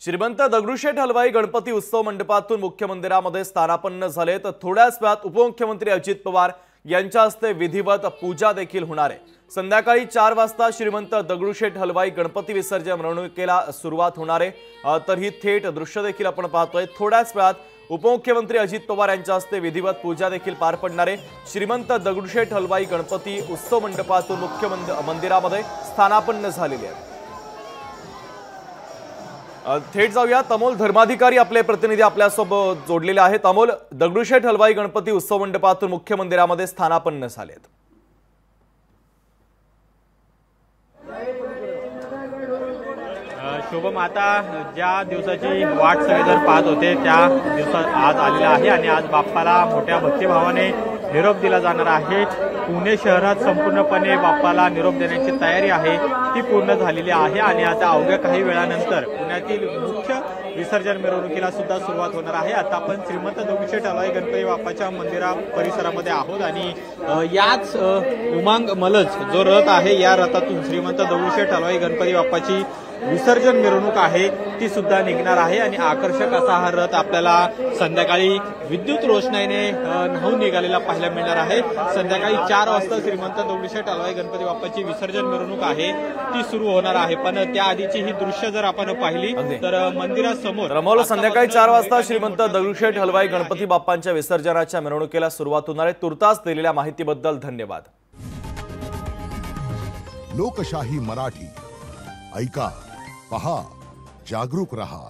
श्रीमंत दगडूशेठ हलवाई गणपती उत्सव मंडपातून मुख्य मंदिरामध्ये स्थानापन्न झाले तर थोड्याच वेळात उपमुख्यमंत्री अजित पवार यांच्या हस्ते विधिवत पूजा देखील होणार आहे। संध्याकाळी 4 वाजता श्रीमंत दगडूशेठ हलवाई गणपती विसर्जन मिरवणुकीला सुरुवात होणार आहे। तर ही थेट दृश्य देखील आपण पाहतोय। थोड्याच वेळात उपमुख्यमंत्री अजित पवार यांच्या हस्ते विधिवत पूजा देखील पार पडणार आहे। श्रीमंत दगडूशेठ हलवाई गणपती उत्सव मंडपातून मुख्य मंदिरामध्ये स्थानापन्न झालेले आहे। थेट जाऊया, अमोल धर्माधिकारी आपले प्रतिनिधी आपल्यासोबत जोडलेले आहेत। अमोल, दगडूशेठ हलवाई गणपती उत्सव मंडपातून मुख्य मंदिरामध्ये स्थानापन्न झालेत। शुभम, आता ज्या दिवसाची वाट सगळेजण पाहत होते त्या दिवसात आज आलेला आहे आणि आज बाप्पाला मोठ्या भक्तिभावाने निरोप दिला जाणार आहे। पुणे शहरात संपूर्णपणे बाप्पाला निरोप देण्याची तयारी आहे ती पूर्ण झालेली आहे आणि आता अवघ्या काही वेळानंतर पुण्यातील मुख्य विसर्जन मिरवणुकीला सुद्धा सुरुवात होणार आहे। आता आपण श्रीमंत दगडूशेठ हलवाई गणपती बाप्पाच्या मंदिरा परिसरामध्ये आहोत आणि याच उमांग मलज जो रथ आहे या रथातून श्रीमंत दगडूशेठ हलवाई गणपती बाप्पाची विसर्जन मिरवणूक आहे ती सुद्धा निघणार आहे आणि आकर्षक असा हा रथ आपल्याला संध्याकाळी विद्युत रोषणाईने न्हावून निघालेला पाहायला मिळणार आहे। संध्याकाळी 4 वाजता श्रीमंत दगडूशेठ हलवाई गणपती बाप्पाची विसर्जन मिरवणूक आहे ती सुरू होणार आहे। पण त्याआधीची ही दृश्य जर आपण पाहिली तर मंदिरासमोर संध्याकाळी 4 वाजता श्रीमंत दगडूशेठ हलवाई गणपती बाप्पांच्या विसर्जनाच्या मिरवणुकीला सुरुवात होणार आहे। तुर्तास दिलेल्या माहितीबद्दल धन्यवाद। लोकशाही मराठी ऐका, पहा, जागरूक रहा।